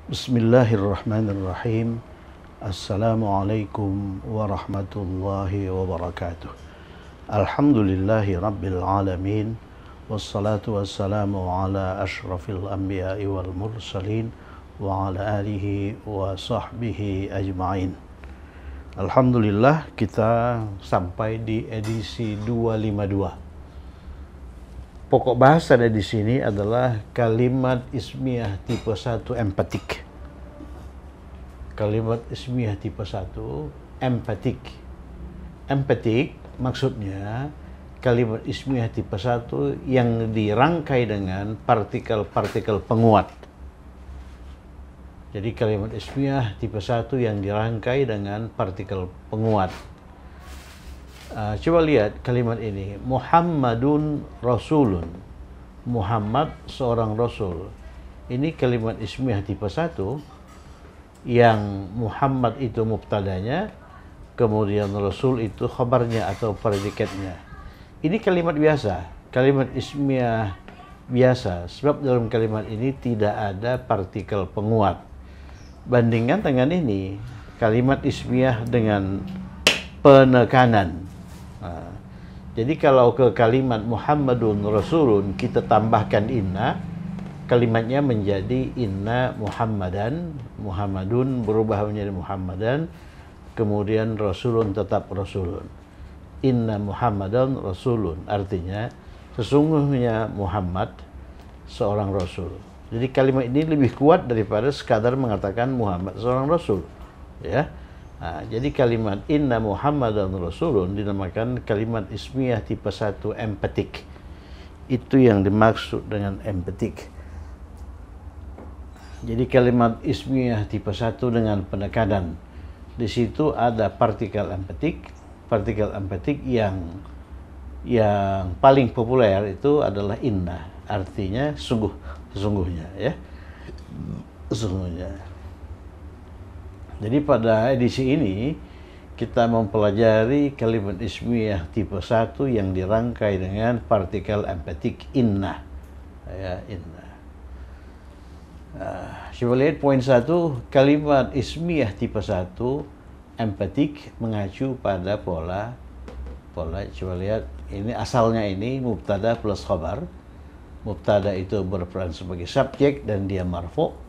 Bismillahirrahmanirrahim. Assalamualaikum warahmatullahi wabarakatuh. Alhamdulillahi rabbil alamin. Wassalatu wassalamu ala ashrafil anbiya'i wal mursalin wa ala alihi wa sahbihi ajma'in. Alhamdulillah, kita sampai di edisi 252. Pokok bahasan di sini adalah kalimat ismiyah tipe 1 empatik. Kalimat ismiyah tipe 1 empatik. Empatik maksudnya kalimat ismiyah tipe 1 yang dirangkai dengan partikel-partikel penguat. Jadi kalimat ismiyah tipe 1 yang dirangkai dengan partikel penguat. Coba lihat kalimat ini, Muhammadun Rasulun. Muhammad seorang Rasul. Ini kalimat ismiyah tipe 1 yang Muhammad itu mubtadanya, kemudian Rasul itu khabarnya atau predikatnya. Ini kalimat biasa, kalimat ismiyah biasa, sebab dalam kalimat ini tidak ada partikel penguat. Bandingkan dengan ini, kalimat ismiyah dengan penekanan. Jadi kalau ke kalimat Muhammadun Rasulun kita tambahkan inna, kalimatnya menjadi inna Muhammadan. Muhammadun berubah menjadi Muhammadan, kemudian Rasulun tetap Rasulun. Inna Muhammadan Rasulun, artinya sesungguhnya Muhammad seorang Rasul. Jadi kalimat ini lebih kuat daripada sekadar mengatakan Muhammad seorang Rasul, ya. Jadi kalimat inna Muhammadan Rasulun dinamakan kalimat ismiyah tipe 1 empatik. Itu yang dimaksud dengan empatik. Jadi kalimat ismiyah tipe 1 dengan penekanan. Di situ ada partikel empatik. Partikel empatik yang paling populer itu adalah inna. Artinya sesungguhnya, ya. Sesungguhnya. Jadi pada edisi ini kita mempelajari kalimat ismiyah tipe 1 yang dirangkai dengan partikel empatik inna, ya, inna. Coba lihat poin 1, kalimat ismiyah tipe 1 empatik mengacu pada pola. Coba lihat, ini asalnya ini mubtada plus khabar. Mubtada itu berperan sebagai subjek dan dia marfu'.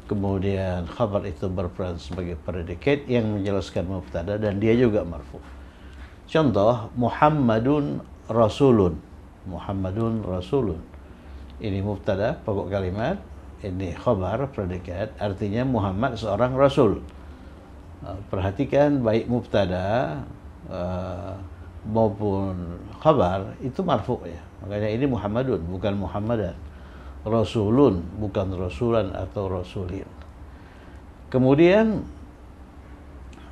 Kemudian khabar itu berperan sebagai predikat yang menjelaskan mubtada dan dia juga marfu. Contoh, Muhammadun Rasulun. Muhammadun Rasulun. Ini mubtada, pokok kalimat. Ini khabar, predikat. Artinya Muhammad seorang Rasul. Perhatikan baik mubtada maupun khabar itu marfu, ya. Makanya ini Muhammadun, bukan Muhammadan. Rasulun, bukan Rasulan atau Rasulin. Kemudian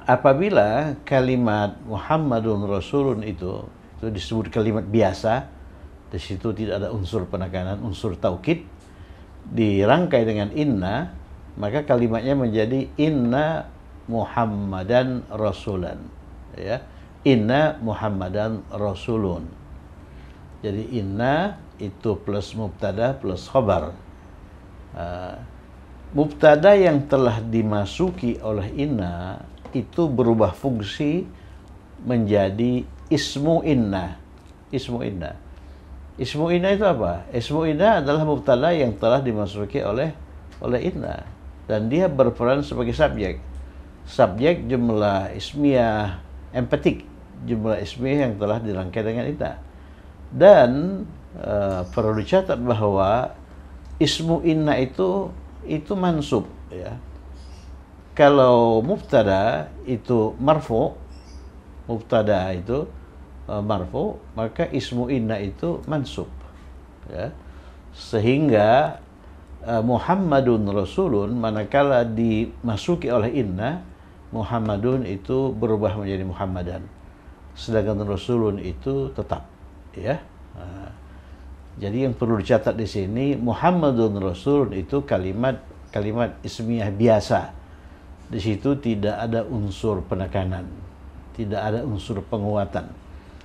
apabila kalimat Muhammadun Rasulun itu disebut kalimat biasa, di situ tidak ada unsur penekanan, unsur taukid, dirangkai dengan inna, maka kalimatnya menjadi inna Muhammadan Rasulan, ya. Inna Muhammadan Rasulun. Jadi inna itu plus mubtada plus khabar. Mubtada yang telah dimasuki oleh inna itu berubah fungsi menjadi ismu inna. Ismu inna. Ismu inna itu apa? Ismu inna adalah mubtada yang telah dimasuki oleh inna dan dia berperan sebagai subjek. Subjek jumlah ismiyah empatik, jumlah ismiyah yang telah dirangkai dengan inna. Dan perlu dicatat bahwa ismu inna itu mansub, ya. Kalau mubtada itu marfu, maka ismu inna itu mansub, ya. Sehingga Muhammadun Rasulun manakala dimasuki oleh inna, Muhammadun itu berubah menjadi Muhammadan, sedangkan Rasulun itu tetap, ya. Jadi yang perlu dicatat di sini, Muhammadun Rasul itu kalimat ismiyah biasa. Di situ tidak ada unsur penekanan, tidak ada unsur penguatan.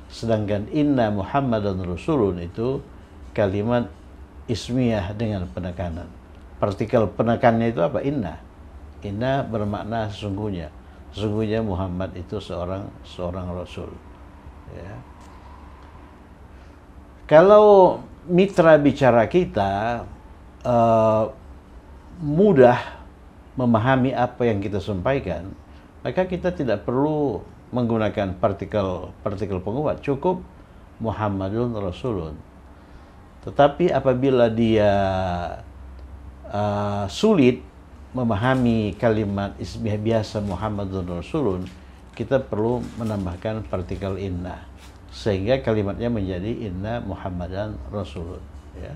Sedangkan inna Muhammadan Rasulun itu kalimat ismiyah dengan penekanan. partikel penekannya itu apa? Inna. Inna bermakna sesungguhnya. Sesungguhnya Muhammad itu seorang rasul. Ya. Kalau mitra bicara kita mudah memahami apa yang kita sampaikan, maka kita tidak perlu menggunakan partikel penguat, cukup Muhammadun Rasulun. Tetapi apabila dia sulit memahami kalimat ismiyah biasa Muhammadun Rasulun, kita perlu menambahkan partikel inna, sehingga kalimatnya menjadi inna Muhammadan Rasulun. Ya.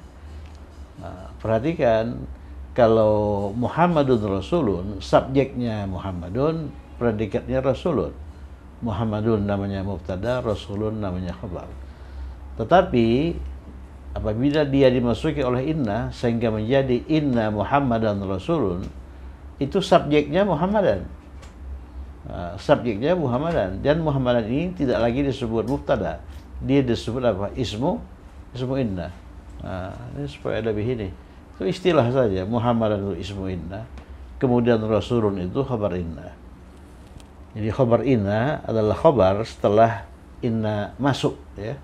Nah, perhatikan, kalau Muhammadun Rasulun, subjeknya Muhammadun, predikatnya Rasulun. Muhammadun namanya mubtada, Rasulun namanya khabar. Tetapi apabila dia dimasuki oleh inna sehingga menjadi inna Muhammadan Rasulun, itu subjeknya Muhammadan. Subjeknya Muhammadan, dan Muhammadan ini tidak lagi disebut mubtada, dia disebut apa? Ismu inna. Ini supaya ada begini. Itu istilah saja, Muhammadan itu ismu inna, kemudian Rasulun itu khabar inna. Jadi khabar inna adalah khabar setelah inna masuk, ya.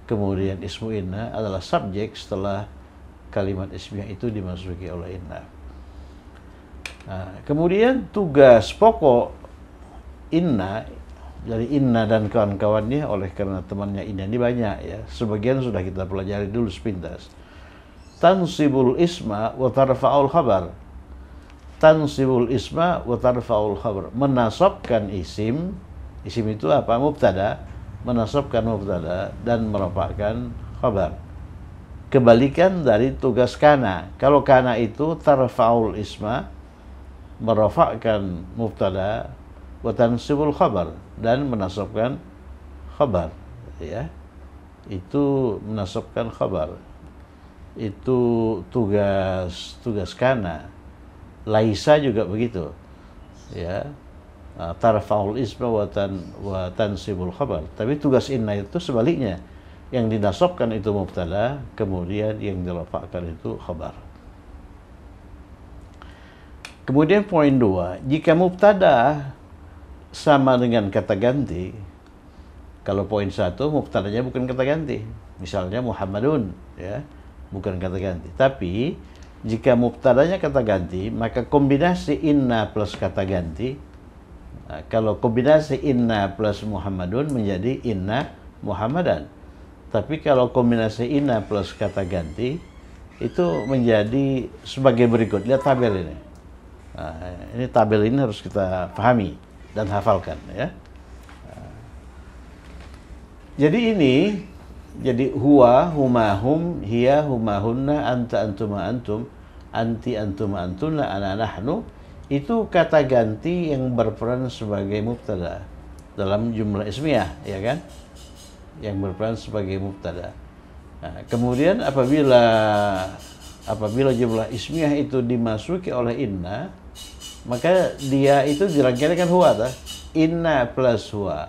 Kemudian ismu inna adalah subjek setelah kalimat ismiyah itu dimasuki oleh inna. Nah, kemudian tugas pokok inna dari inna dan kawan-kawannya, oleh karena temannya inna ini banyak, ya. Sebagian sudah kita pelajari dulu sepintas. Tansibul isma wa tarfa'ul khabar. Tansibul isma wa tarfa'ul khabar. Menasabkan isim itu apa? Mubtada. Menasabkan mubtada dan merafa'kan khabar. Kebalikan dari tugas kana. Kalau kana itu tarfa'ul isma, merafa'kan mubtada, wa tansibul khabar, dan menasabkan khabar, ya. Itu menasabkan khabar. Itu tugas kana. Laisa juga begitu, ya. Tarfa'ul isma wa tansibul khabar. Tapi tugas inna itu sebaliknya, yang dinasabkan itu mubtada, kemudian yang dirafa'kan itu khabar. Kemudian poin 2, jika mubtada sama dengan kata ganti, kalau poin 1 mubtadanya bukan kata ganti, misalnya Muhammadun, ya, bukan kata ganti. Tapi jika mubtadanya kata ganti, maka kombinasi inna plus kata ganti. Nah, kalau kombinasi inna plus Muhammadun menjadi inna Muhammadan. Tapi kalau kombinasi inna plus kata ganti, itu menjadi sebagai berikut. Lihat tabel ini. Nah, ini tabel ini harus kita pahami dan hafalkan, ya. Jadi huwa, huma, hum, hiya, huma, hunna, anta, antuma, antum, anti, antuma, antuna, ana, nahnu, itu kata ganti yang berperan sebagai mubtada dalam jumlah ismiyah, ya kan? Yang berperan sebagai mubtada. Nah, kemudian apabila jumlah ismiyah itu dimasuki oleh inna, maka dia itu dirangkaikan huwa, inna plus huwa.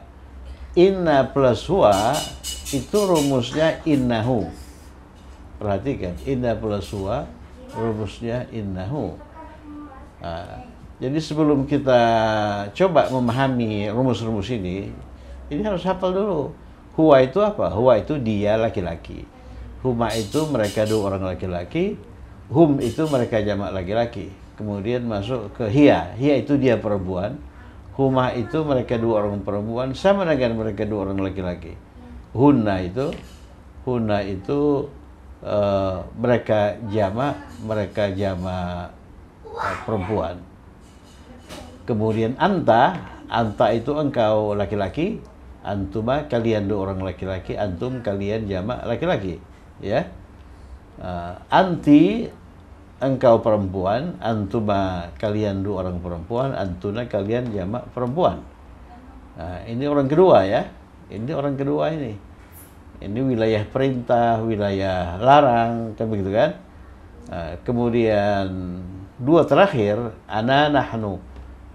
Inna plus huwa itu rumusnya innahu. Perhatikan, inna plus huwa rumusnya innahu. Nah, jadi sebelum kita coba memahami rumus-rumus ini harus hafal dulu. Huwa itu apa? Huwa itu dia laki-laki. Huma itu mereka dua orang laki-laki. Hum itu mereka jamak laki-laki. Kemudian masuk ke hiya. Hiya itu dia perempuan. Huma itu mereka dua orang perempuan sama dengan mereka dua orang laki-laki. Hunna itu mereka jamak perempuan. Kemudian anta itu engkau laki-laki, antuma kalian dua orang laki-laki, antum kalian jamak laki-laki, ya. Anti engkau perempuan, antuma kalian dua orang perempuan, antuna kalian jamak perempuan. Nah, ini orang kedua, ya. Ini orang kedua ini. Ini wilayah perintah, wilayah larang, kan begitu kan? Nah, kemudian dua terakhir, ana nahnu.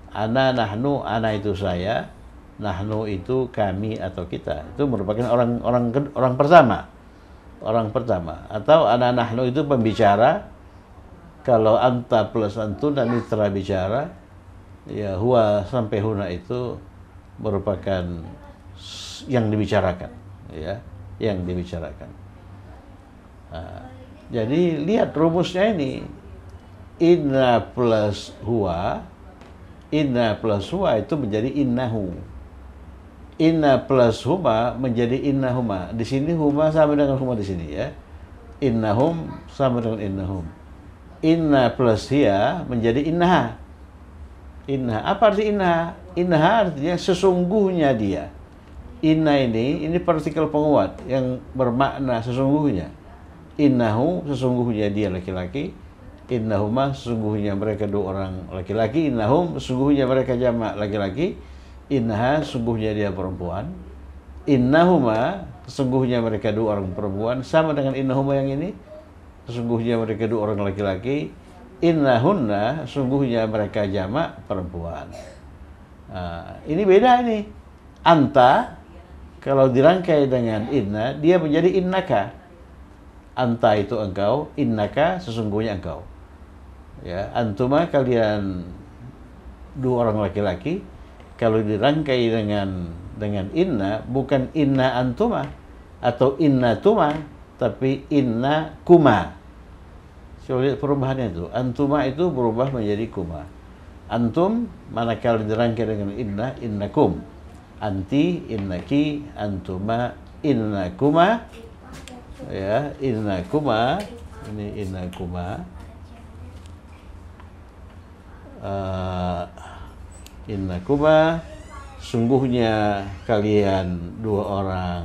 Ana nahnu, ana itu saya, nahnu itu kami atau kita. Itu merupakan orang pertama. Orang pertama. Atau ana nahnu itu pembicara, Kalau anta plus antum dan mitra bicara, ya huwa sampai huna itu merupakan yang dibicarakan, ya, yang dibicarakan. Nah, jadi lihat rumusnya ini, inna plus huwa itu menjadi innahu. Inna plus huma menjadi innahuma. Di sini huma sama dengan huma di sini, ya. Innahum sama dengan innahum. Inna plus hiya menjadi innaha. Innaha. Apa arti innaha? Innaha artinya sesungguhnya dia. Inna ini partikel penguat yang bermakna sesungguhnya. Innahu sesungguhnya dia laki-laki. Innahuma sesungguhnya mereka dua orang laki-laki. Innahum sesungguhnya mereka jamak laki-laki. Innaha sesungguhnya dia perempuan. Innahuma sesungguhnya mereka dua orang perempuan, sama dengan innahuma yang ini. Sesungguhnya mereka dua orang laki-laki. Innahunna sesungguhnya mereka jamak perempuan. Nah, ini beda ini. Anta kalau dirangkai dengan inna, dia menjadi innaka. Anta itu engkau, innaka sesungguhnya engkau. Ya, antuma kalian dua orang laki-laki. Kalau dirangkai dengan inna, bukan inna antuma atau inna tuma, tapi inna kuma. Coba lihat perubahannya itu. Antuma itu berubah menjadi kuma. Antum manakala dirangkai dengan inna, innakum. Anti, innaki, antuma, innakuma. Ya, innakuma. Ini innakuma. Innakuma, sungguhnya kalian dua orang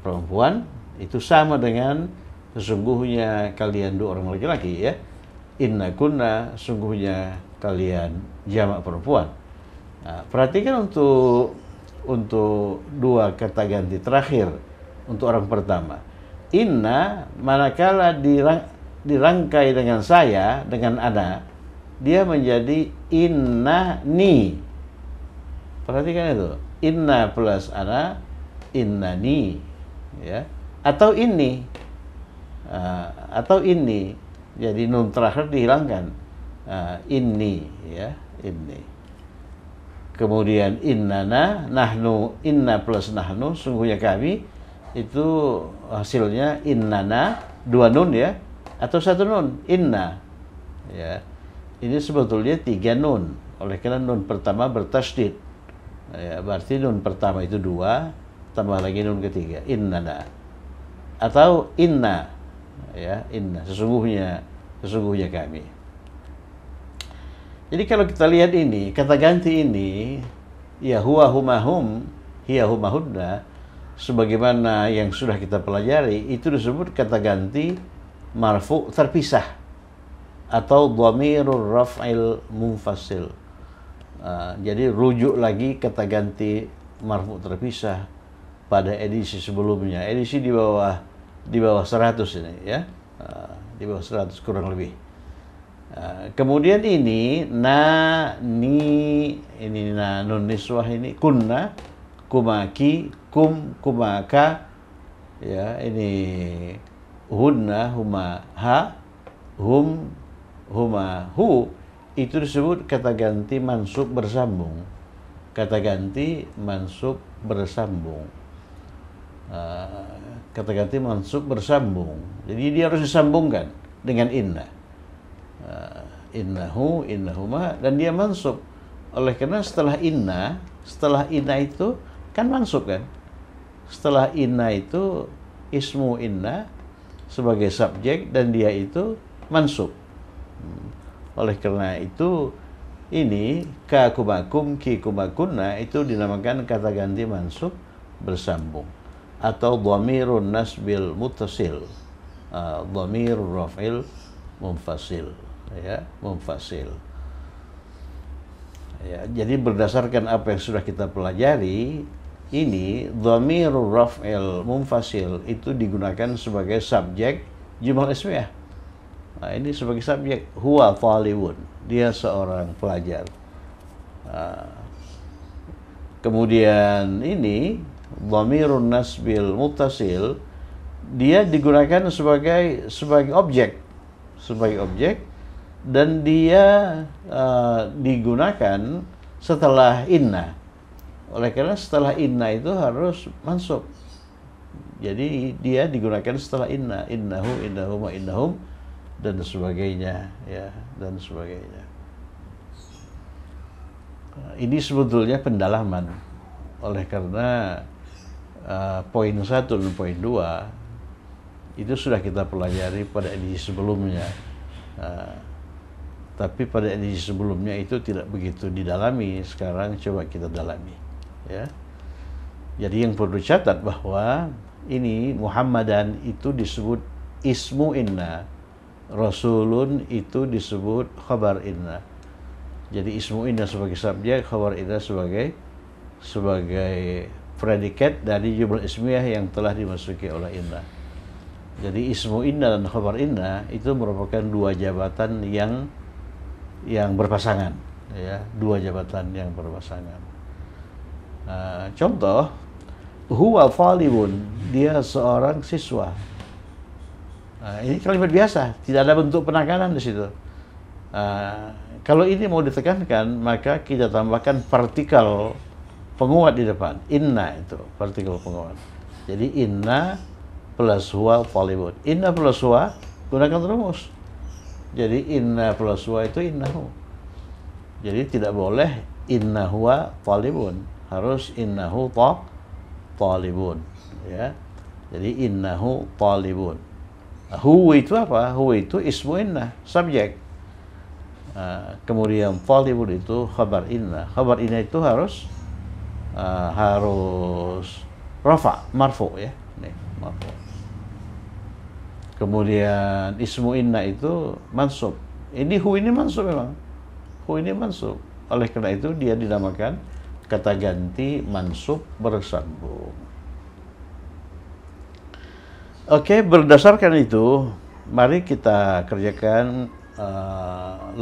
perempuan, itu sama dengan sesungguhnya kalian dua orang laki-laki, ya. Innakunna, sungguhnya kalian jamak perempuan. Nah, perhatikan untuk dua kata ganti terakhir untuk orang pertama. Inna manakala dirangkai dengan saya, dengan ana, dia menjadi innani. Perhatikan itu. Inna plus ana, innani, ya. Atau ini. Atau ini. Jadi nun terakhir dihilangkan. Inni, ya, inni. Kemudian innana, nahnu, inna plus nahnu, sungguhnya kami, itu hasilnya innana, dua nun, ya, atau satu nun, inna, ya. Ini sebetulnya tiga nun, oleh karena nun pertama bertasydid, ya, berarti nun pertama itu dua, tambah lagi nun ketiga, innana, atau inna, ya, inna, sesungguhnya kami. Jadi kalau kita lihat ini, kata ganti ini, ya huwa huma hum, hiya huma hudna, sebagaimana yang sudah kita pelajari, itu disebut kata ganti marfu terpisah atau dhamirur raf'il munfasil. Jadi rujuk lagi kata ganti marfu terpisah pada edisi sebelumnya. Edisi di bawah 100 ini, ya. Di bawah 100 kurang lebih. Kemudian ini ini nun niswah ini, kunna, kumaki, kumaka, ya, ini hunna, huma, ha, hum, huma, hu, itu disebut kata ganti mansub bersambung. Kata ganti mansub bersambung. Kata ganti mansub bersambung. Jadi dia harus disambungkan dengan inna. Innahu, innahuma, dan dia mansub. Oleh karena setelah inna itu kan mansub, kan? Setelah inna itu ismu inna sebagai subjek dan dia itu mansub. Oleh karena itu ini ka kumakum, ki kumakunna itu dinamakan kata ganti mansub bersambung atau dhamirun nasbil muttasil, dhamirur raf'il munfasil, ya, munfasil. Ya, jadi berdasarkan apa yang sudah kita pelajari, ini dhamirur raf'il munfasil itu digunakan sebagai subjek jumal ismiyah. Nah, ini sebagai subjek, huwa talibun, dia seorang pelajar. Kemudian ini dhamirun nasbil muttasil, dia digunakan sebagai objek, dan dia digunakan setelah inna. Oleh karena setelah inna itu harus mansub. Jadi dia digunakan setelah inna, innahu, innahuma, innahum, dan sebagainya, ya, dan sebagainya. Ini sebetulnya pendalaman. Oleh karena poin 1 dan poin 2 itu sudah kita pelajari pada edisi sebelumnya. Tapi pada edisi sebelumnya itu tidak begitu didalami. Sekarang coba kita dalami, ya. Jadi yang perlu dicatat bahwa ini Muhammadan itu disebut ismu inna, Rasulun itu disebut khabar inna. Jadi ismu inna sebagai subjek, khabar inna sebagai predikat dari jumlah ismiyah yang telah dimasuki oleh inna. Jadi ismu inna dan khabar inna itu merupakan dua jabatan yang berpasangan, ya, dua jabatan yang berpasangan. Contoh, huwa talibun, dia seorang siswa. Ini kalimat biasa, tidak ada bentuk penekanan di situ. Kalau ini mau ditekankan, maka kita tambahkan partikel penguat di depan. Inna itu partikel penguat. Jadi inna plus huwa talibun. Inna plus huwa gunakan rumus. Jadi inna plus huwa itu innahu. Jadi tidak boleh inna huwa talibun, harus innahu talibun, ya. Jadi innahu talibun. Huwa itu apa? Huwa itu ismu inna, subjek. Kemudian talibun itu khabar inna. Khabar inna itu harus rafa, marfu, ya. Nih, marfu. Kemudian ismu inna itu mansub. Ini hu ini mansub memang. Hu ini mansub. Oleh karena itu dia dinamakan kata ganti mansub bersambung. Oke, berdasarkan itu, mari kita kerjakan 8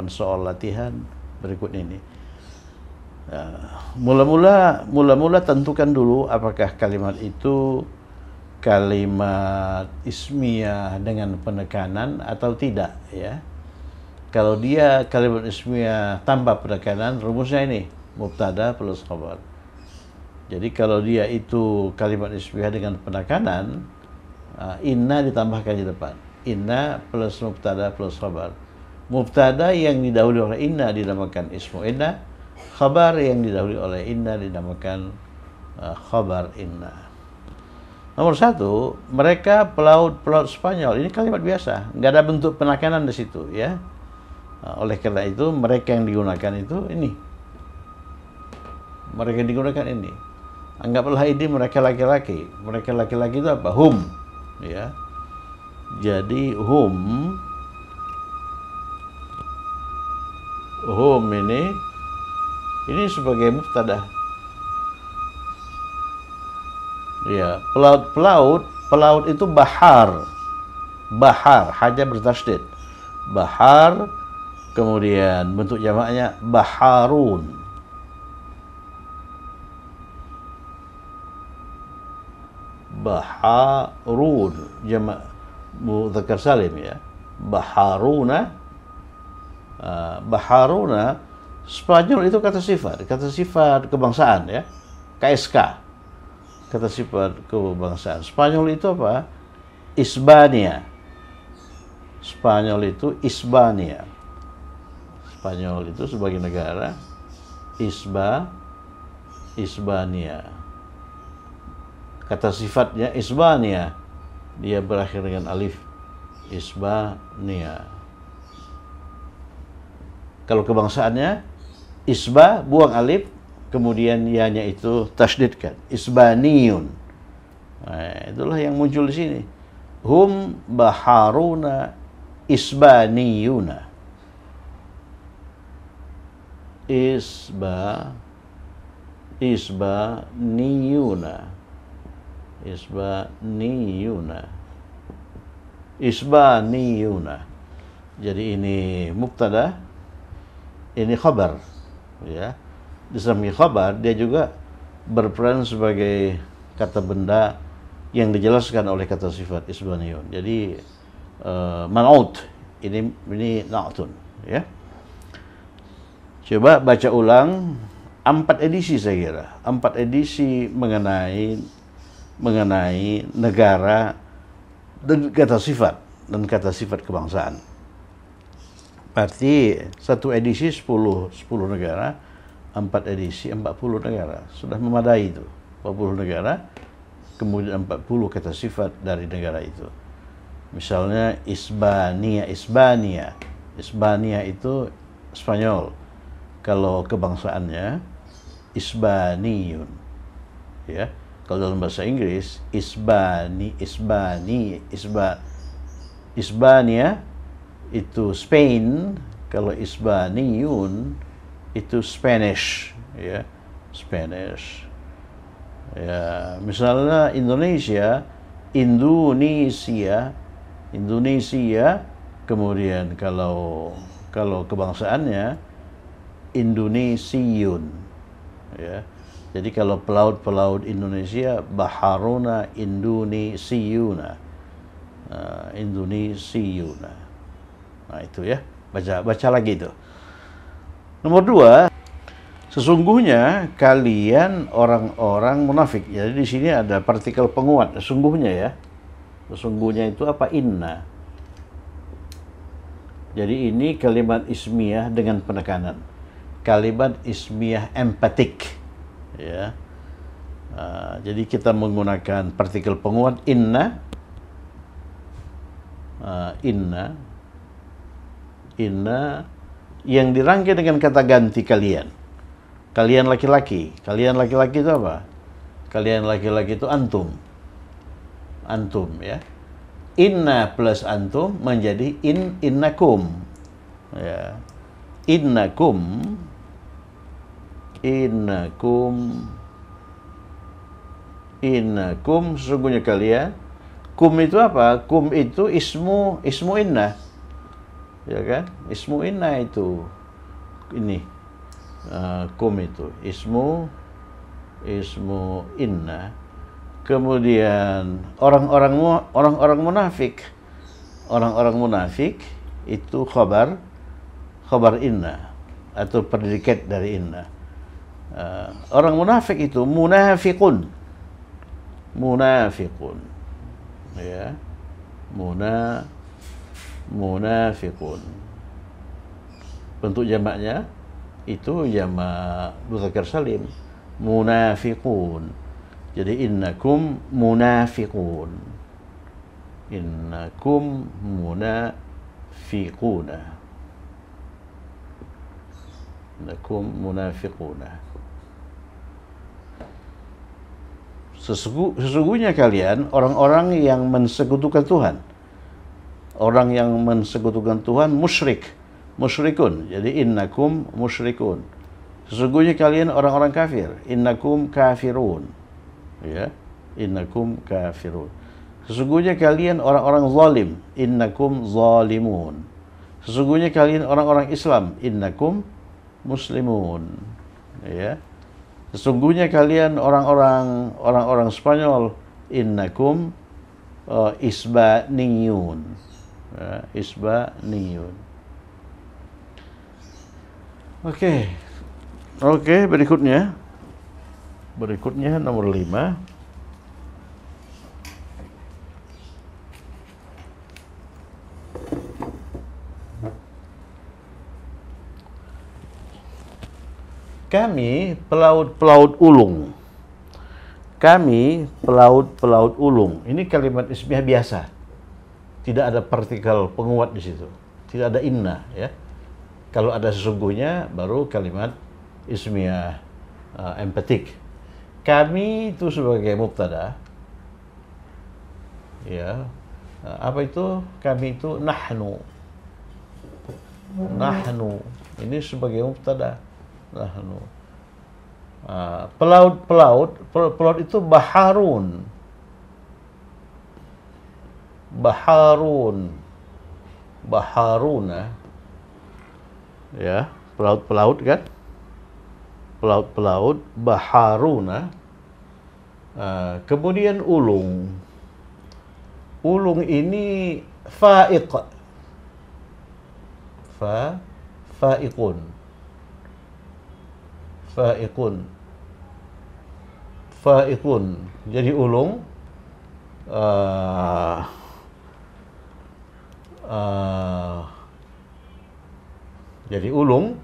soal latihan berikut ini. Mula-mula tentukan dulu apakah kalimat itu kalimat ismiyah dengan penekanan atau tidak, ya. Kalau dia kalimat ismiyah tanpa penekanan, rumusnya ini, mubtada plus khabar. Jadi kalau dia itu kalimat ismiyah dengan penekanan, inna ditambahkan di depan. Inna plus mubtada plus khabar. Mubtada yang didahului oleh inna dinamakan ismu inna, khabar yang didahului oleh inna dinamakan khabar inna. Nomor 1, mereka pelaut Spanyol. Ini kalimat biasa, nggak ada bentuk penekanan di situ, ya. Oleh karena itu mereka yang digunakan itu ini. Mereka yang digunakan ini. Anggaplah ini mereka laki-laki. Mereka laki-laki itu apa? Hum, ya. Jadi hum ini sebagai mubtada. Ya, pelaut itu bahar, haja bertasydid, bahar, kemudian bentuk jamaknya baharun, jamak mudzakkar salim, ya, baharuna. Baharuna Spanyol itu kata sifat kebangsaan, ya, KSK. Kata sifat kebangsaan. Spanyol itu apa? Hispania. Spanyol itu Hispania. Spanyol itu sebagai negara. Hispania. Kata sifatnya Hispania. Dia berakhir dengan alif. Hispania. Kalau kebangsaannya isba, buang alif, kemudian ya-nya itu tasydidkan, isbaniyun. Nah, itulah yang muncul di sini. Hum baharuna isbaniyuna. Isbaniyuna. Jadi ini mubtada, ini khabar, ya. Di samping khabar, dia juga berperan sebagai kata benda yang dijelaskan oleh kata sifat isbaniyun. Jadi man'ut, Ini na'tun, ya. Coba baca ulang 4 edisi saya kira. 4 edisi mengenai negara dan kata sifat kebangsaan. Berarti satu edisi 10 negara, 4 edisi 40 negara. Sudah memadai itu. 40 negara, kemudian 40 kata sifat dari negara itu. Misalnya Hispania itu Spanyol. Kalau kebangsaannya Hispaniyun. Ya. Kalau dalam bahasa Inggris Hispania itu Spain, kalau Hispaniyun itu Spanish, ya. Spanish. Ya, misalnya Indonesia, kemudian kalau kebangsaannya Indonesiun, ya. Jadi kalau pelaut Indonesia, Baharuna Indonesiuna, Indonesiuna. Nah itu ya, baca lagi itu. Nomor 2, sesungguhnya kalian orang-orang munafik. Jadi di sini ada partikel penguat. Sesungguhnya ya. Sesungguhnya itu apa? Inna. Jadi ini kalimat ismiyah dengan penekanan. Kalimat ismiyah empatik. Ya. Jadi kita menggunakan partikel penguat inna. Inna yang dirangkai dengan kata ganti kalian. Kalian laki-laki itu apa? Kalian laki-laki itu antum. Antum, ya. Inna plus antum menjadi innakum. Ya. Innakum sesungguhnya kalian. Kum itu apa? Kum itu ismu inna. Ya kan? Ismu inna itu. Ini. Kum itu ismu inna. Kemudian orang-orang munafik itu khabar inna atau predikat dari inna. Orang munafik itu munafiqun, ya, munafiqun. Bentuk jamaknya itu jamak mudzakkar salim, munafiqun. Jadi innakum munafiqun. Innakum munafiquna. Innakum munafiquna. Sesungguhnya kalian orang-orang yang mensekutukan Tuhan. Orang yang mensekutukan Tuhan musyrikun. Jadi innakum musyrikun. Sesungguhnya kalian orang-orang kafir. Innakum kafirun. Ya, innakum kafirun. Sesungguhnya kalian orang-orang zalim. Innakum zalimun. Sesungguhnya kalian orang-orang Islam. Innakum muslimun. Ya. Sesungguhnya kalian orang-orang Spanyol. Innakum Isbaniyun. Ya, Isbaniyun. Oke, berikutnya nomor 5. Kami pelaut ulung. Ini kalimat ismiyah biasa. Tidak ada partikel penguat di situ. Tidak ada inna, ya. Kalau ada sesungguhnya baru kalimat ismiyah empatik. Kami itu sebagai mubtada. Ya. Apa itu? Kami itu nahnu. Ini sebagai mubtada. Nahnu. Pelaut itu baharuna. Ya, pelaut kan? Pelaut baharuna. Kemudian ulung ini fa'iq. fa faiqun, faiqun, faiqun. Jadi ulung. Jadi ulung.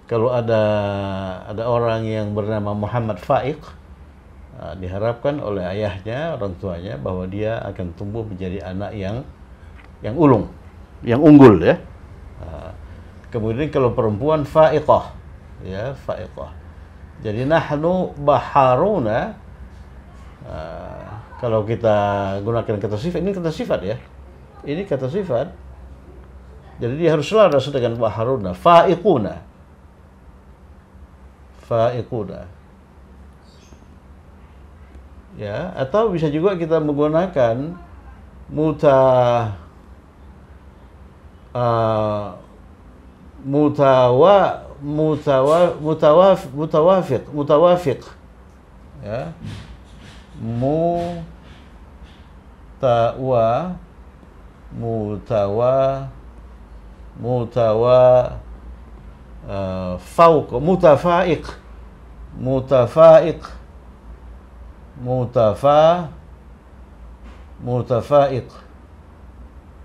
Kalau ada orang yang bernama Muhammad Faiq, diharapkan oleh ayahnya, orang tuanya, bahwa dia akan tumbuh menjadi anak yang ulung, yang unggul, ya. Kemudian kalau perempuan Faiqah, ya, Faiqah. Jadi nahnu baharuna, kalau kita gunakan kata sifat, ini kata sifat, ya. Ini kata sifat. Jadi dia harus selaras dengan baharuna, faiquna. Faiquna. Ya, atau bisa juga kita menggunakan mutawafiq, ya, fauq, mutafaiq,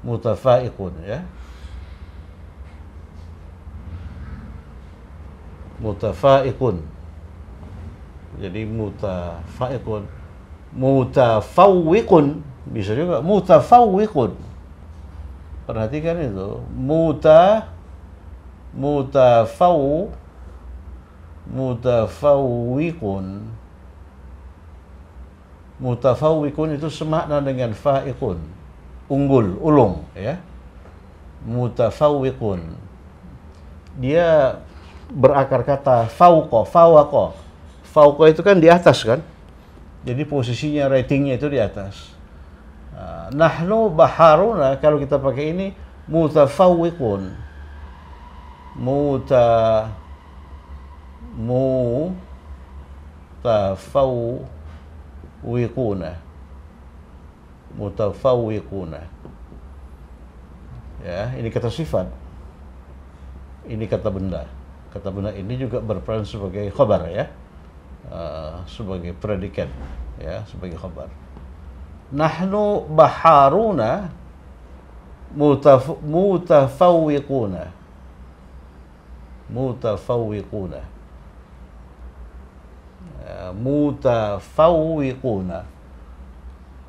mutafaiqun, ya, mutafaiqun. Jadi mutafaiqun, mutafawwiqun, bisa juga mutafawwiqun. Perhatikan itu, mutafawwiqun. Mutafawwiqun itu semakna dengan faiqun, unggul, ulung, ya. Mutafawwiqun. Dia berakar kata fauqa, fawaqa. Fauqa itu kan di atas, kan? Jadi posisinya, ratingnya itu di atas. Nahnu baharuna, kalau kita pakai ini mutafawwiqun. Mutafawwiquna. Ya, ini kata sifat. Ini kata benda. Kata benda ini juga berperan sebagai khabar, ya. Sebagai predikat, ya, sebagai khabar. Nahnu baharuna mutafawwiquna. Mutafawwiquna. Mutafawwiquna.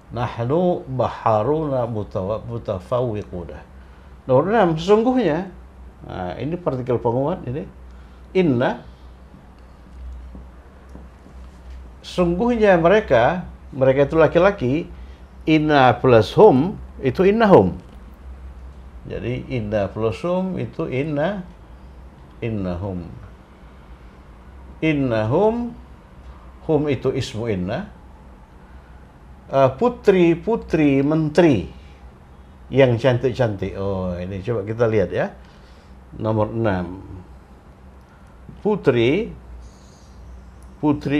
Nahnu baharuna mutafawwiquna. Nomor 6, sesungguhnya. Nah, ini partikel penguat ini. Inna. Sungguhnya mereka itu laki-laki. Inna plus hum itu innahum. Jadi inna plus hum itu innahum. Innahum, hum itu ismu inna. Putri menteri yang cantik-cantik. Oh, ini coba kita lihat, ya. Nomor 6. Putri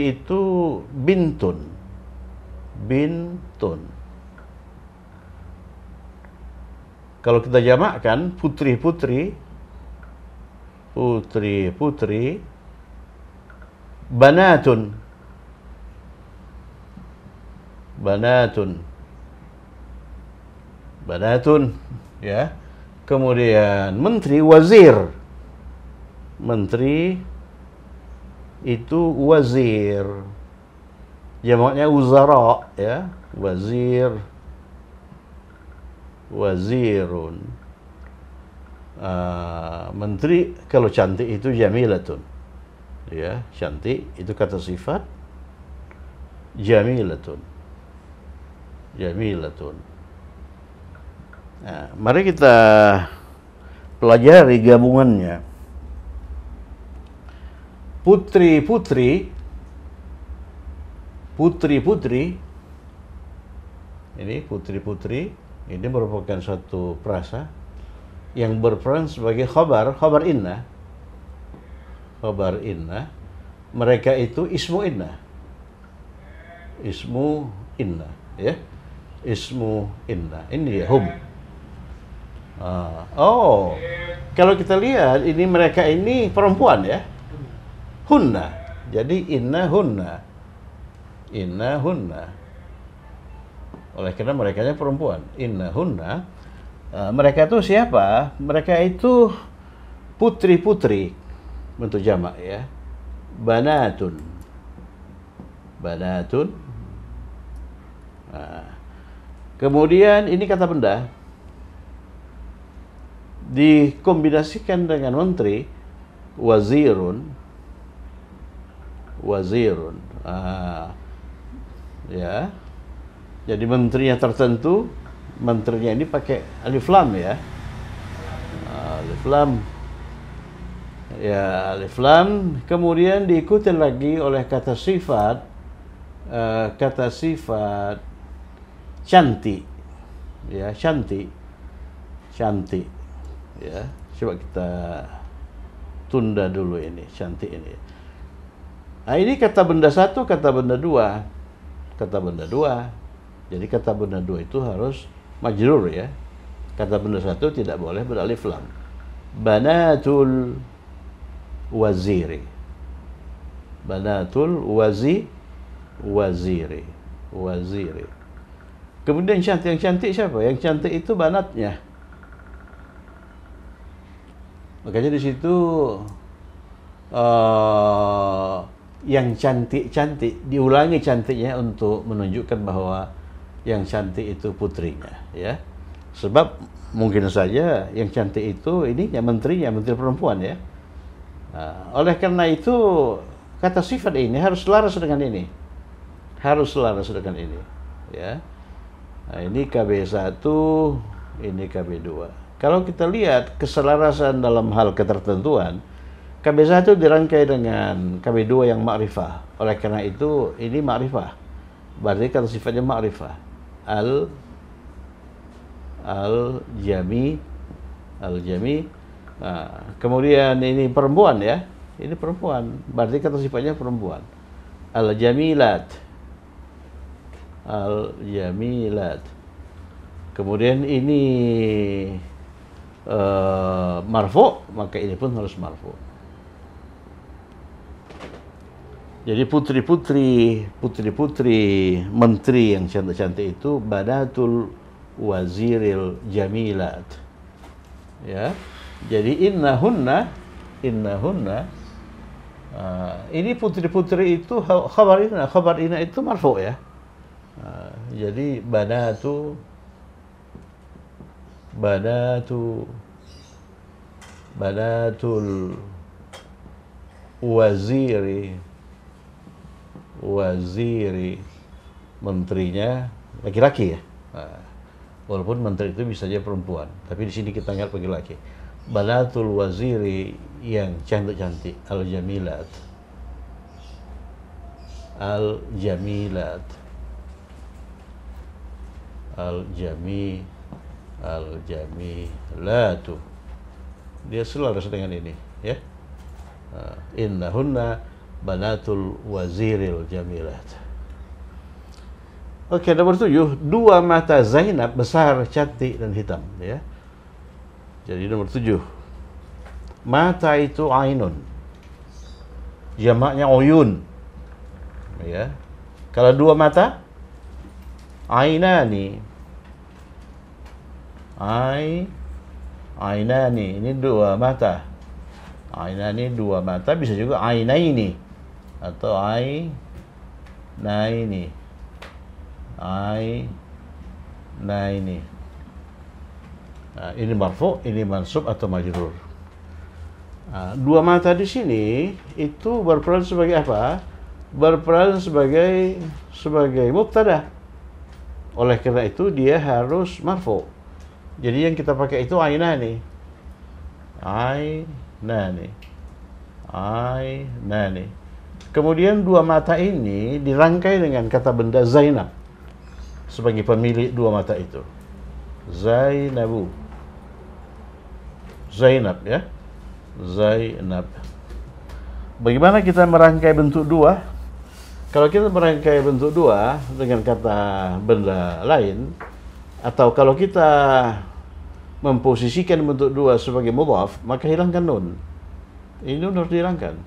itu bintun. Kalau kita jamakkan putri, banatun. Ya. Kemudian menteri, wazir. Menteri itu wazir. Jamaknya uzara, ya. Wazirun. Menteri kalau cantik itu jamilatun. Ya, cantik itu kata sifat. Jamilatun. Nah, mari kita pelajari gabungannya. Putri-putri. Ini putri-putri. Ini merupakan suatu frasa yang berperan sebagai khabar inna. Mereka itu ismu inna. Ya. Ismu inna. Ini ya, hum. Oh, kalau kita lihat ini mereka ini perempuan ya, hunna. Jadi inna hunna, oleh karena mereka perempuan, inna hunna. Mereka itu siapa? Mereka itu putri-putri, bentuk jamak ya, banatun. Kemudian ini kata benda dikombinasikan dengan menteri, wazirun. Ya, jadi menterinya tertentu, menterinya ini pakai alif lam ya, alif lam ya, alif lam. Kemudian diikuti lagi oleh kata sifat, cantik ya, cantik ya. Coba kita tunda dulu ini, cantik ini. Nah, ini kata benda satu, kata benda dua. Jadi kata benda dua itu harus majrur ya. Kata benda satu tidak boleh beralif lam. Banatul waziri. Waziri. Kemudian yang cantik siapa? Yang cantik itu banatnya. Makanya di situ yang cantik diulangi cantiknya untuk menunjukkan bahwa yang cantik itu putrinya ya. Sebab mungkin saja yang cantik itu ini menteri perempuan ya. Oleh karena itu kata sifat ini harus selaras dengan ini. Ya. Nah, ini KB1, ini KB2. Kalau kita lihat keselarasan dalam hal ketertentuan, KB1 dirangkai dengan KB2 yang ma'rifah. Oleh karena itu ini ma'rifah. Berarti kata sifatnya ma'rifah. Al-jami. Kemudian ini perempuan ya. Ini perempuan. Berarti kata sifatnya perempuan. Al-jamilat. Kemudian ini marfu, maka ini pun harus marfu. Jadi putri-putri menteri yang cantik-cantik itu banatul waziril jamilat. Ya. Jadi innahunna ini putri-putri itu khabar ina itu marfu ya. Jadi banatul waziri menterinya laki-laki ya. Walaupun menteri itu bisa saja perempuan, tapi di sini kita anggap laki-laki. Banatul waziri yang cantik-cantik, al-jamilat. Al-jamilatu. Dia selaras dengan ini ya. Innahunna banatul waziril jamilat. Oke, nomor 7, dua mata Zainab besar, cantik dan hitam ya. Jadi nomor 7, mata itu ainun, jamaknya uyun ya. Kalau dua mata ainani, ini dua mata. Ainani dua mata, bisa juga ainaini atau ainaini. Nah, ini marfu, ini mansub atau majrur. Dua mata di sini itu berperan sebagai apa? Berperan sebagai mubtada. Oleh karena itu dia harus marfu. Jadi yang kita pakai itu ainani. Kemudian dua mata ini dirangkai dengan kata benda Zainab sebagai pemilik dua mata itu. Zainab ya. Zainab. Bagaimana kita merangkai bentuk dua? Kalau kita merangkai bentuk dua dengan kata benda lain, atau kalau kita memposisikan bentuk dua sebagai mudhaf, maka hilangkan nun. Ini nun harus dihilangkan.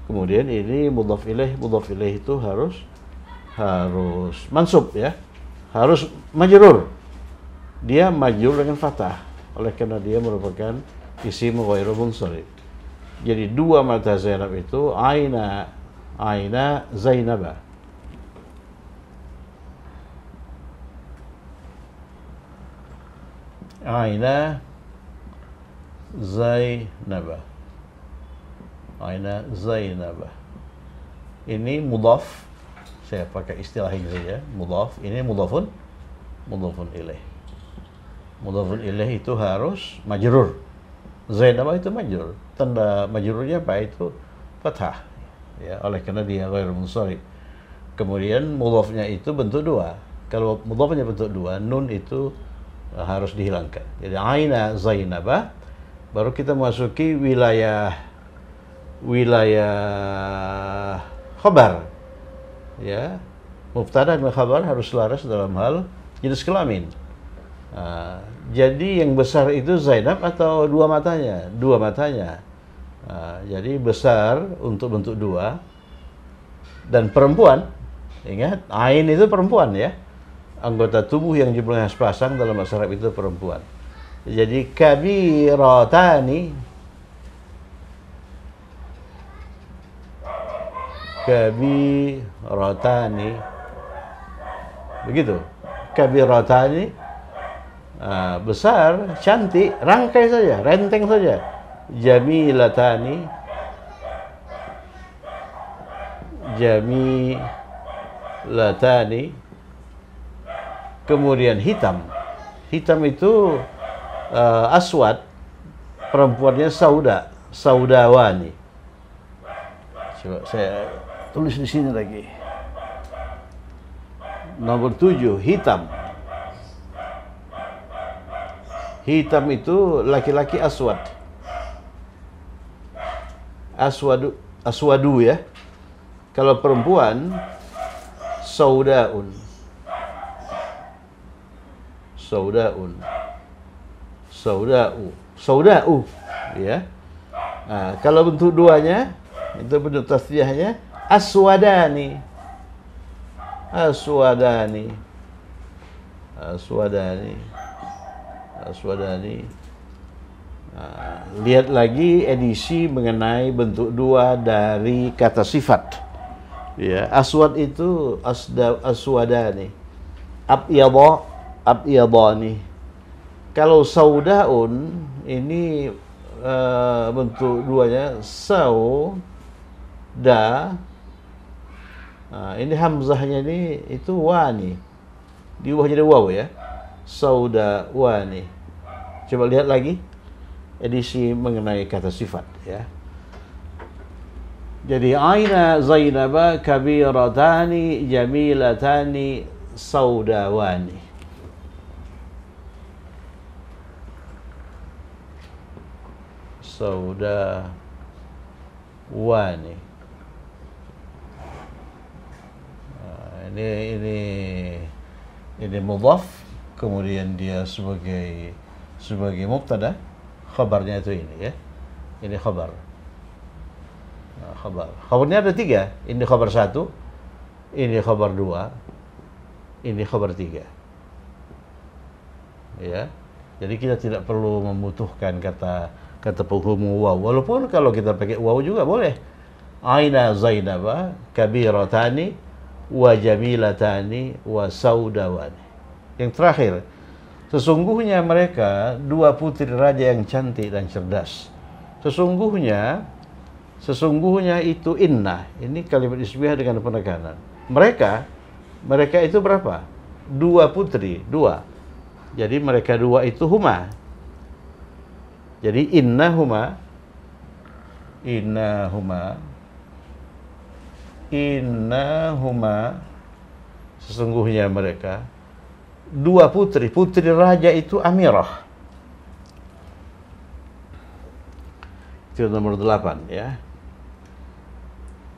Kemudian ini mudhaf ilaih itu harus mansub ya. Harus majrur. Dia majrur dengan fathah oleh karena dia merupakan isim ghairu munsharif. Jadi dua mata Zainab itu aina Zainaba. Aina Zainaba. Aina Zainaba. Ini mudhaf. Saya pakai istilah ini saja, mudhaf. Ini mudhafun ilaih. Mudhafun ilaih itu harus majrur. Zainab itu majrur. Tanda majrurnya apa? Itu fathah. Ya, oleh karena dia ghairu munsharif. Kemudian mudhafnya itu bentuk dua. Kalau mudhafnya bentuk dua, nun itu harus dihilangkan. Jadi aina Zainabah, baru kita masuki wilayah khabar. Ya, mubtada dan khabar harus selaras dalam hal jenis kelamin. Jadi yang besar itu Zainab atau dua matanya? Dua matanya. Jadi besar untuk bentuk dua dan perempuan. Ingat, ain itu perempuan ya. Anggota tubuh yang jumlahnya sepasang dalam bahasa Arab itu perempuan. Jadi kabiratani begitu. Kabiratani besar, cantik, rangkai saja, renteng saja. Jamilatani kemudian hitam itu aswad, perempuannya saudawani. Coba saya tulis di sini lagi. Nomor 7, hitam. Hitam itu laki-laki aswad. Aswadu ya. Kalau perempuan sauda'u ya. Kalau bentuk duanya itu bentuk tasdiyahnya aswadani. Lihat lagi edisi mengenai bentuk dua dari kata sifat. Ya, aswad itu aswadani. Abyadani. Kalau saudaun ini bentuk duanya sauda. Ini hamzahnya ini itu wani. Diubah jadi waw ya. Sauda wani. Coba lihat lagi edisi mengenai kata sifat ya. Jadi aina Zainaba kabiratani jamilatani saudawani. Saudawani. Ini mudhaf, kemudian dia sebagai mubtada, khabarnya itu ini ya. Ini khabar. Khabarnya ada 3. Ini khabar 1, ini khabar 2, ini khabar 3. Ya. Jadi kita tidak perlu membutuhkan kata penghubung waw. Walaupun kalau kita pakai waw juga boleh. Aina Zainaba kabiratani wa jamilatani wa saudawani. Yang terakhir, sesungguhnya mereka dua putri raja yang cantik dan cerdas. Sesungguhnya itu inna. Ini kalimat ismiyah dengan penekanan. Mereka itu berapa? 2 putri, 2. Jadi mereka 2 itu huma. Jadi innahuma sesungguhnya mereka 2 putri raja itu amirah. Itu nomor 8 ya.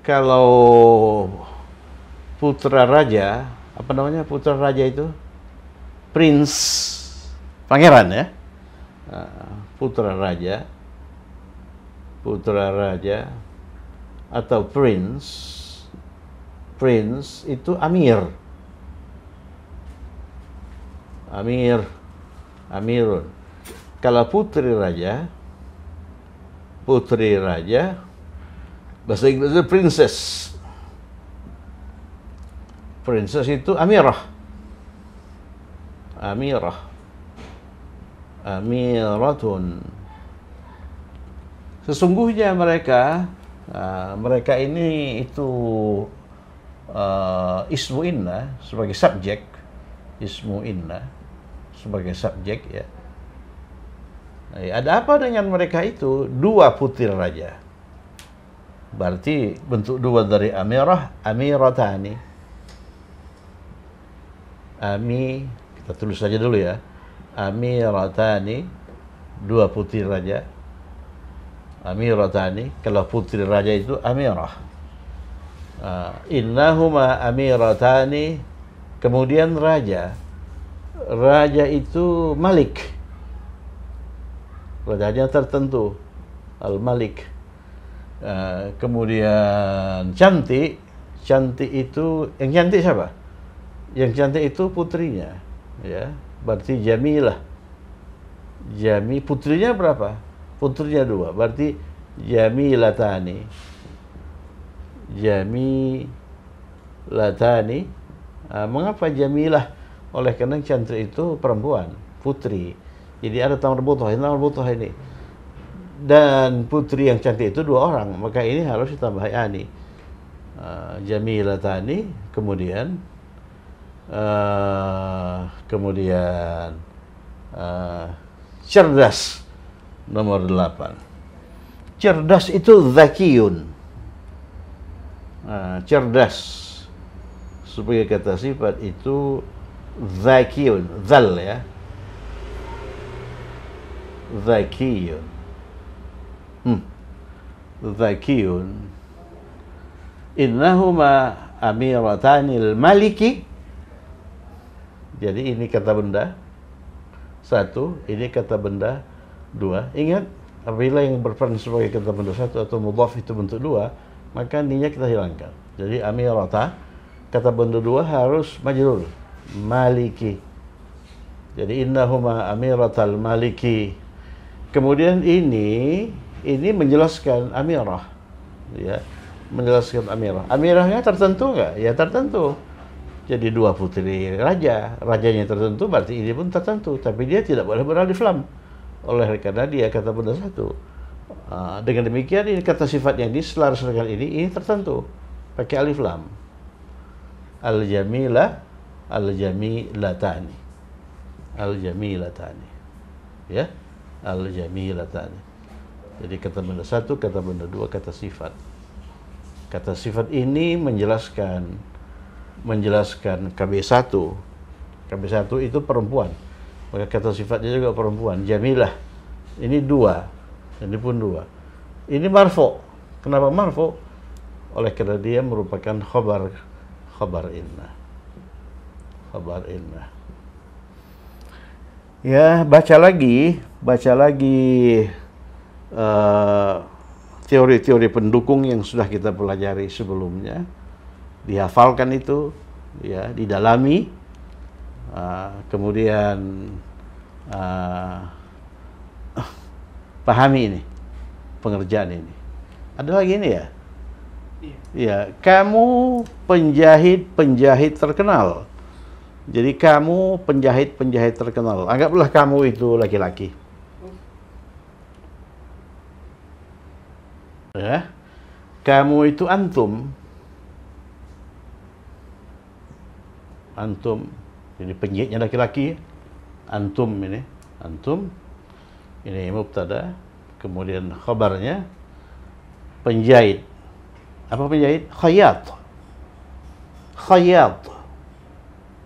Kalau putra raja, apa namanya putra raja itu? Prince, pangeran ya. putra raja, atau prince. Prince itu amirun. Kalau putri raja, bahasa Inggrisnya princess. Princess itu amiratun. Sesungguhnya mereka ini itu ismu inna sebagai subjek, ya. Ada apa dengan mereka itu? Dua putri raja. Berarti bentuk dua dari amiratani. Kita tulis saja dulu ya. Amiratani, dua putri raja. Amiratani, kalau putri raja itu amirah. Innahuma amiratani, kemudian raja. Raja itu malik. Rajanya tertentu, al-malik. Kemudian cantik itu, yang cantik siapa? Yang cantik itu putrinya, ya. Berarti jamilah. Putrinya berapa? Putrinya dua, berarti jamilatani. Mengapa jamilah? Oleh karena cantik itu perempuan, putri. Jadi ada tamar butuh ini. Dan putri yang cantik itu dua orang, maka ini harus ditambah ani. Jamilatani, kemudian cerdas, nomor 8. Cerdas itu zakiyun. Cerdas sebagai kata sifat itu zakiyun, zal ya. Zakiyun. Zakiyun. Innahuma amiratanil maliki. Jadi ini kata benda satu, ini kata benda dua. Ingat, apabila yang berperan sebagai kata benda satu atau mudhaf itu bentuk dua, maka ninya kita hilangkan. Jadi amirata, kata benda dua harus majrur, maliki. Jadi innahuma amiratal maliki. Kemudian ini menjelaskan amirah, ya, menjelaskan amirah. Amirahnya tertentu nggak? Ya tertentu. Jadi dua putri raja, rajanya tertentu, berarti ini pun tertentu. Tapi dia tidak boleh beralif lam, oleh karena dia kata benda satu. Dengan demikian ini kata sifat yang diselaraskan ini tertentu, pakai alif lam. Al-jamilah, al-jamilatani, ya. Al-jamilatani. Jadi kata benda satu, kata benda dua, kata sifat. Kata sifat ini menjelaskan KB1. KB1 itu perempuan. Maka kata sifatnya juga perempuan. Jamilah. Ini dua. Ini pun dua. Ini marfu. Kenapa marfu? Oleh karena dia merupakan khabar inna. Khabar inna. Ya, baca lagi teori-teori pendukung yang sudah kita pelajari sebelumnya, dihafalkan itu, ya, didalami, kemudian pahami ini, pengerjaan ini. Ada lagi ini ya? Ya, kamu penjahit terkenal. Jadi kamu penjahit terkenal. Anggaplah kamu itu laki-laki. Ya. Kamu itu antum. Jadi penjahitnya laki-laki. Antum ini. Ini mubtada. Kemudian khabarnya penjahit. Apa penjahit? Khayyat.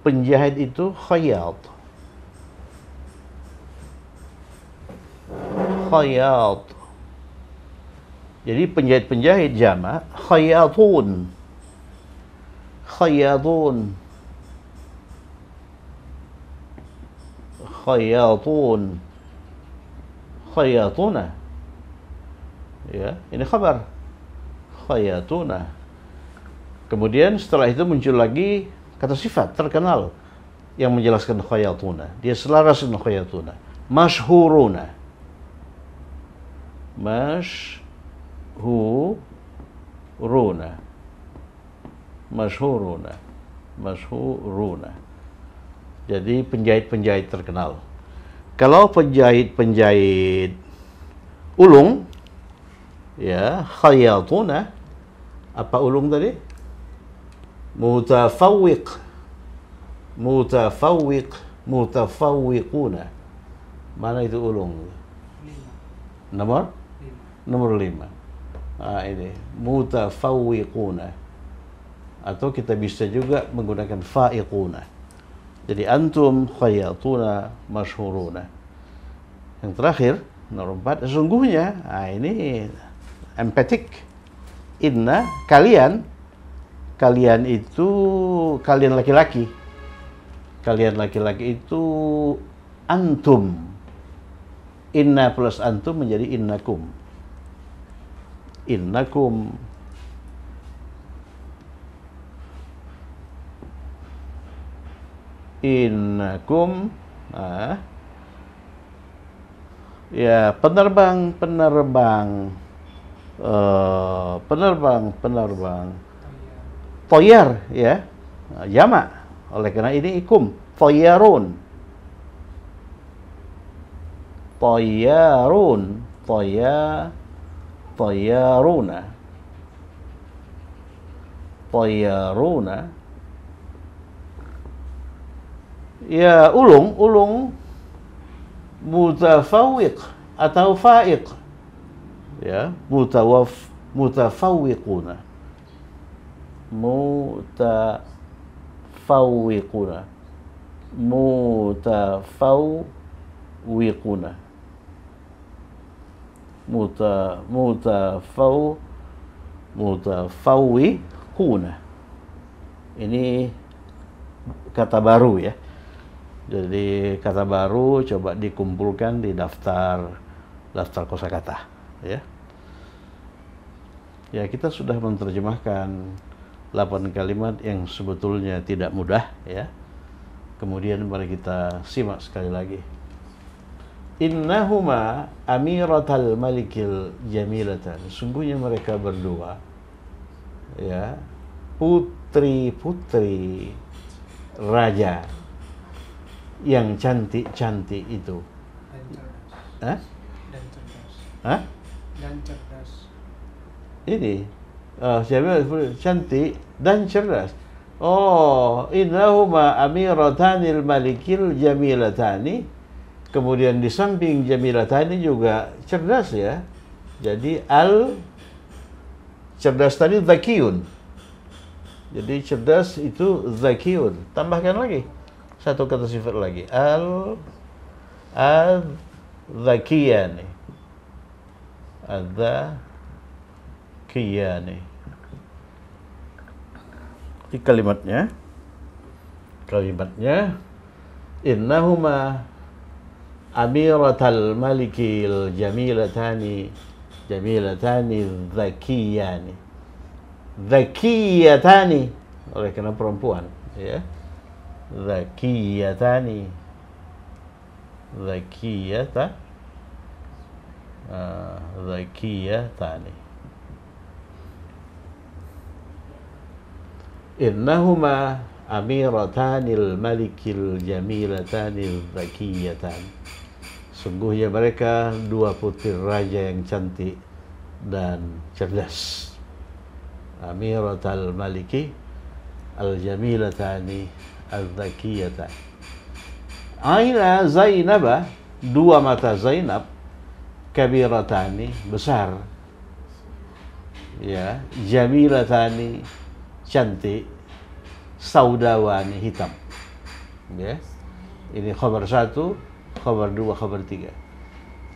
Penjahit itu khayyat. Jadi penjahit jamak khayyatun. khayatuna. Ya, ini khabar. Khayatuna. Kemudian setelah itu muncul lagi kata sifat terkenal yang menjelaskan khayatuna. Dia selaras dengan khayatuna. Mashhuruna. Mashhuruna. Mashhuruna. Mashhuruna. Jadi penjahit-penjahit terkenal. Kalau penjahit-penjahit ulung, ya, khayatuna, apa ulung tadi? Mutafawwiq. Mutafawwiq, mutafawwiquna. Mana itu ulung? Nomor 5. Nah, ini mutafawwiquna. Atau kita bisa juga menggunakan fa'iquna. Jadi antum khayatuna mashhuruna. Yang terakhir, nomor 4, sesungguhnya, nah ini empatik. Inna, kalian itu, kalian laki-laki. Kalian laki-laki itu antum. Inna plus antum menjadi innakum. Innakum. Innakum. Ya, penerbang. Toyar, ya, jamak. Oleh karena ini ikum, toyarun, toyaruna. Ya, ulung mutafawwiq atau fa'iq. Ya, mutafawwiquna. Mutafawwiquna. Mutafawwiquna. Ini kata baru, ya. Jadi kata baru coba dikumpulkan di daftar kosakata, ya. Ya, kita sudah menerjemahkan 8 kalimat yang sebetulnya tidak mudah, ya. Kemudian mari kita simak sekali lagi. Innahuma amiratal malikil jamilatan. Sungguhnya mereka berdua, ya, putri-putri raja yang cantik-cantik itu. Dan cerdas. Ini siapa cantik dan cerdas. Oh, innahuma amiratanil malikil jamilatani. Kemudian di samping jamilatani juga cerdas, ya. Jadi cerdas tadi zakiyun. Jadi cerdas itu zakiyun. Tambahkan lagi satu kata sifat lagi. Al-zakiyani. Al-zakiyani. Di kalimatnya innahuma amiratal malikil jamilatani zakiyatani oleh karena perempuan, ya. Zakiyatani innahuma amiratanil malikil jamilatanil zakiyatan. Sungguhnya mereka dua putri raja yang cantik dan cerdas. Amiratal maliki al jamilatani al zakiyatan. Aina Zainabah, dua mata Zainab, kabiratani, besar, ya, jamilatani, cantik, saudawani, hitam, ya. Ini khabar 1, khabar 2, khabar 3.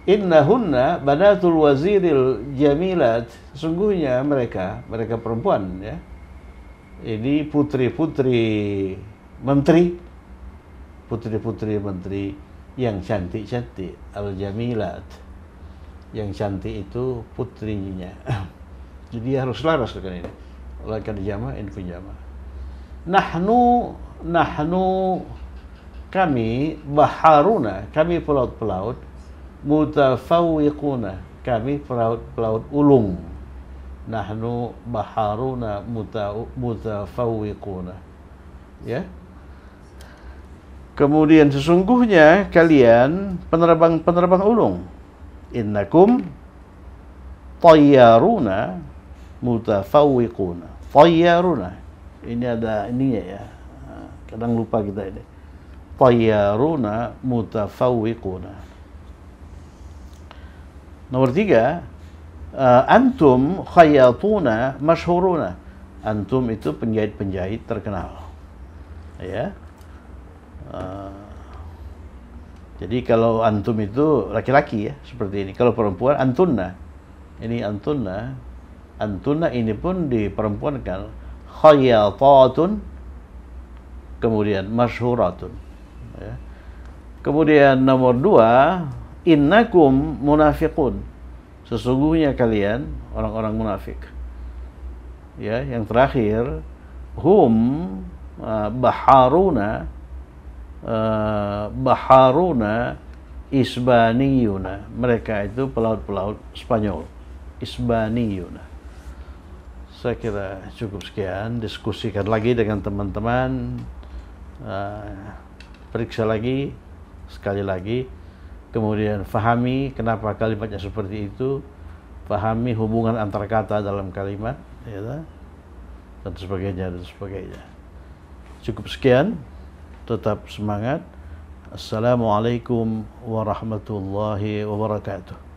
Innahunna banatul waziril jamilat. Sungguhnya mereka perempuan, ya. Ini putri-putri menteri, putri-putri menteri yang cantik-cantik, al-jamilat. yang cantik itu putrinya. Jadi harus laras dengan ini. Oleh karena jama, ini pun jama. Nahnu kami baharuna, kami pelaut-pelaut, mutafawwiquna, kami pelaut-pelaut ulung. Nahnu baharuna mutafawwiquna. Ya. Kemudian sesungguhnya kalian penerbang ulung. Innakum tayyaruna mutafawwiquna. Tayyaruna. Ini ada ininya ya. Kadang lupa kita ini. Tayyaruna mutafawwiquna. Nomor 3, antum khayatuna masyhuruna. Antum itu penjahit-penjahit terkenal. Ya. Jadi kalau antum itu laki-laki ya, seperti ini. Kalau perempuan antunna. Ini antunna. Antunna ini pun diperempuankan. Khayatatun, kemudian masyhuratun. Ya. Kemudian nomor 2, innakum munafiqun. Sesungguhnya kalian orang-orang munafik. Ya, yang terakhir, hum baharuna isbaniyuna. Mereka itu pelaut-pelaut Spanyol. Isbaniyuna. Saya kira cukup sekian. Diskusikan lagi dengan teman-teman. Periksa lagi sekali lagi. Kemudian fahami kenapa kalimatnya seperti itu. Fahami hubungan antar kata dalam kalimat, ya, dan sebagainya dan sebagainya. Cukup sekian. Tetap semangat. Assalamualaikum warahmatullahi wabarakatuh.